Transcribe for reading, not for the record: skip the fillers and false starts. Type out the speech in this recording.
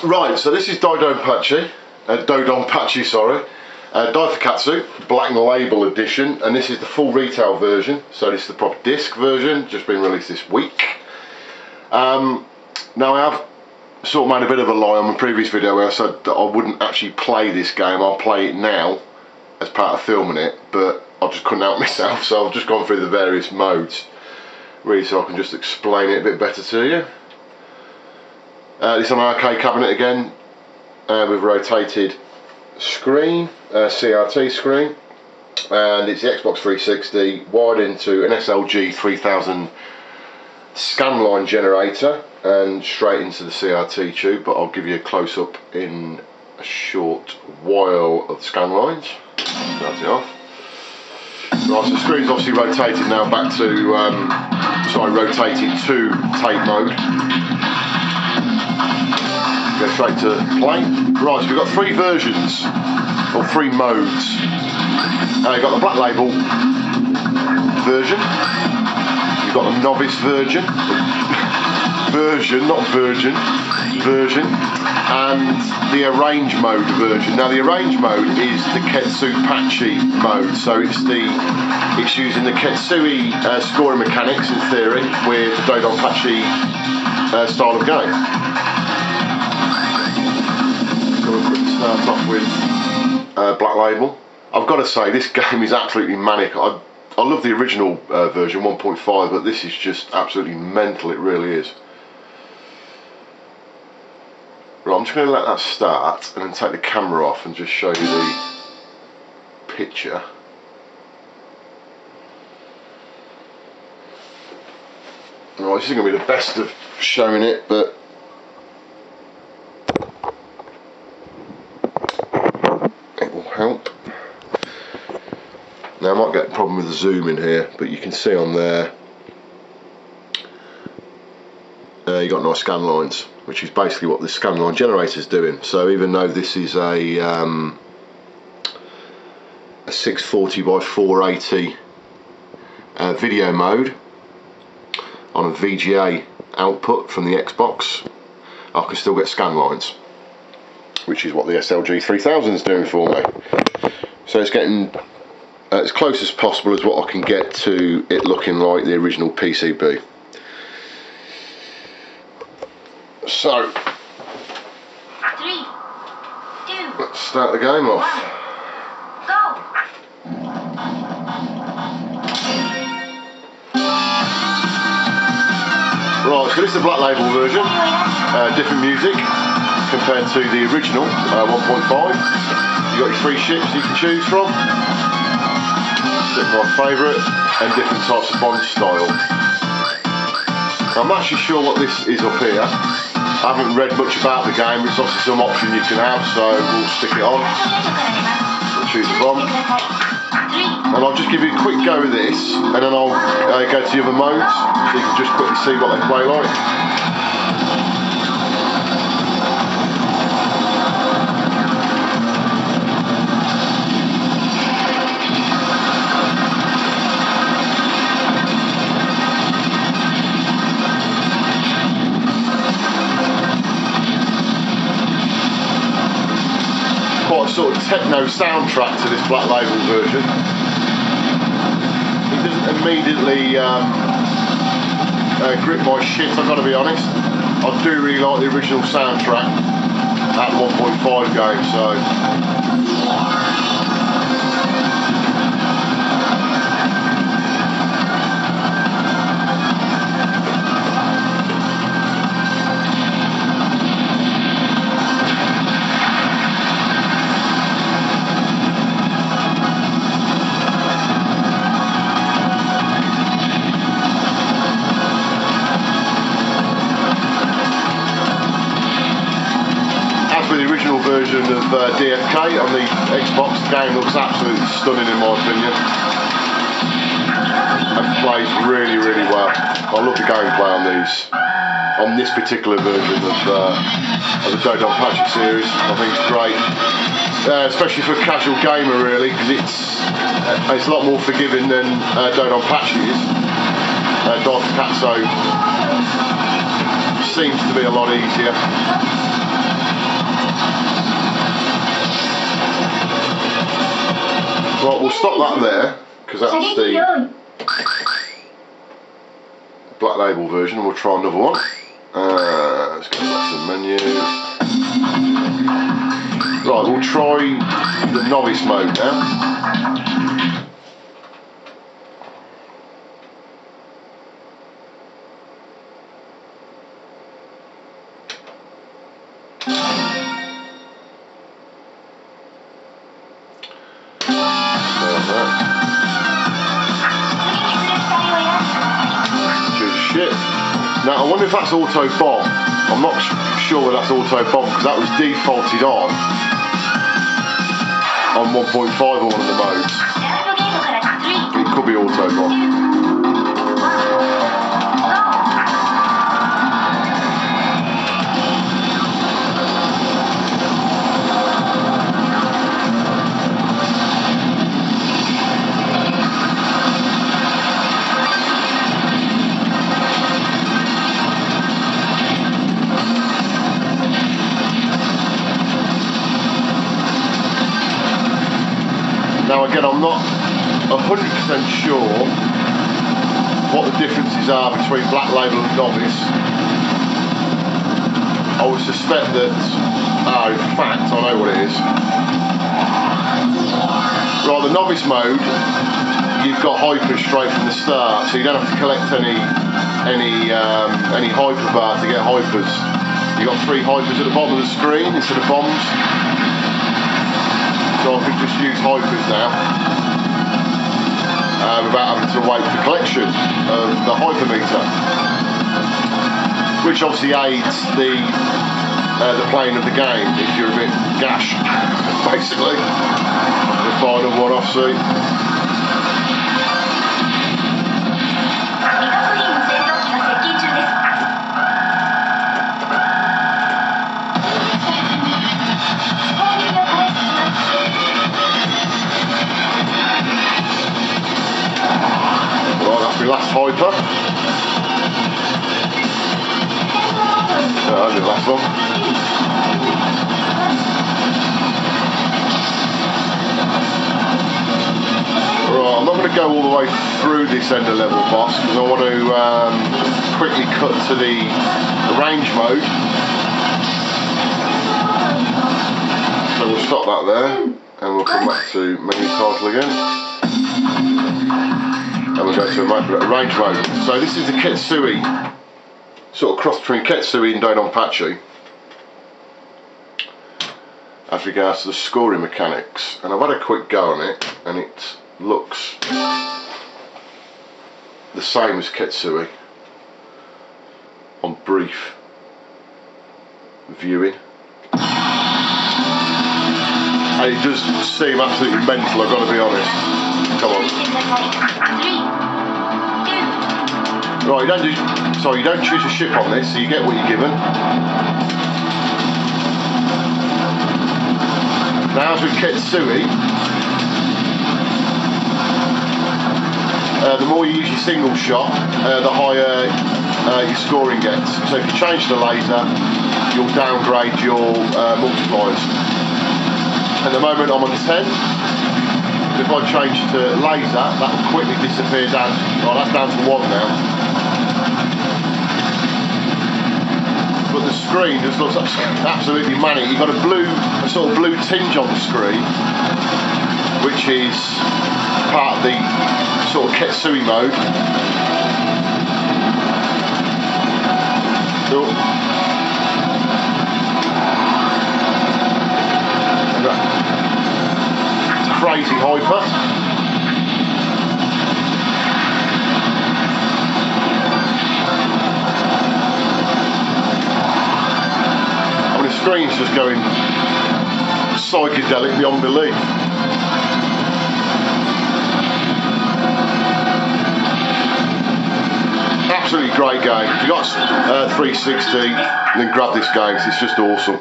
Right, so this is DoDonPachi, sorry, Daifukkatsu Black Label Edition, and this is the full retail version. So this is the proper disc version, just been released this week. Now I have sort of made a bit of a lie on my previous video where I said that I wouldn't actually play this game. I'll play it now as part of filming it, but I just couldn't help myself, so I've just gone through the various modes really so I can just explain it a bit better to you. This is an arcade cabinet again with rotated screen, CRT screen, and it's the Xbox 360 wired into an SLG 3000 scanline generator and straight into the CRT tube, but I'll give you a close-up in a short while of the scan lines. Start it off. Right, so the screen's obviously rotated now back to, rotated to tape mode. Go straight to play. Right, so we've got three versions, or three modes. You've got the Black Label version, you've got the Novice version, and the Arrange mode version. Now the Arrange mode is the Ketsupachi mode, so it's using the Ketsui scoring mechanics in theory with the DoDonPachi style of game. Start off with Black Label. I've got to say, this game is absolutely manic. I love the original version 1.5, but this is just absolutely mental, it really is. Right, I'm just going to let that start and then take the camera off and just show you the picture. Right, this isn't going to be the best of showing it, but help. Now I might get a problem with the zoom in here, but you can see on there you got nice scan lines, which is basically what this scan line generator is doing. So even though this is a 640 by 480 video mode on a VGA output from the Xbox, I can still get scan lines, which is what the SLG 3000 is doing for me. So it's getting as close as possible as what I can get to it looking like the original PCB. So, 3, 2, let's start the game off. 1, go! Right, so this is the Black Label version, different music compared to the original 1.5. You've got your three ships you can choose from. Stick my favourite, and different types of bond style. I'm not actually sure what this is up here. I haven't read much about the game, it's obviously some option you can have, so we'll stick it on. We'll choose a bomb. And I'll just give you a quick go with this, and then I'll go to the other modes, so you can just quickly see what they play like. Quite a sort of techno soundtrack to this Black Label version. It doesn't immediately grip my shit, I've got to be honest. I do really like the original soundtrack at 1.5 game, so the original version of DFK on the Xbox, the game looks absolutely stunning in my opinion and plays really, really well. I love the gameplay on this particular version of the DoDonPachi series. I think it's great, especially for a casual gamer really, because it's a lot more forgiving than DoDonPachi is. Daifukkatsu seems to be a lot easier. Right, we'll stop that there, because that's the Black Label version, and we'll try another one. Let's go back to the menu. Right, we'll try the Novice mode now. Now I wonder if that's auto bomb. I'm not sure whether that's auto bomb because that was defaulted on 1.5 or one of the modes. It could be auto bomb. Now again, I'm not 100% sure what the differences are between Black Label and Novice. I would suspect that, in fact, I know what it is. Right, the Novice mode, you've got hypers straight from the start, so you don't have to collect any hyper bar to get hypers. You've got 3 hypers at the bottom of the screen instead of bombs. So I can just use hypers now without having to wait for collection of the hypermeter, which obviously aids the playing of the game if you're a bit gash, basically. The final one off seat. Last hyper. The last one. Right, I'm not going to go all the way through this end of level boss because I want to quickly cut to the range mode. So we'll stop that there and we'll come back to menu title again. And we'll go to a range mode. So this is the Ketsui, sort of cross between Ketsui and DoDonPachi as regards to the scoring mechanics. And I've had a quick go on it and it looks the same as Ketsui on brief viewing. And it does seem absolutely mental, I've got to be honest. Come on. Right, you don't choose a ship on this, so you get what you're given. Now as with Ketsui, the more you use your single shot, the higher your scoring gets. So if you change to laser, you'll downgrade your multipliers. At the moment I'm on 10. If I change to laser, that will quickly disappear down. Well, that's down to 1 now. But the screen just looks absolutely manic. You've got a sort of blue tinge on the screen, which is part of the sort of Ketsui mode. Crazy hyper. I mean, the screen's just going psychedelic beyond belief. Absolutely great game. If you've got 360, then grab this game, it's just awesome.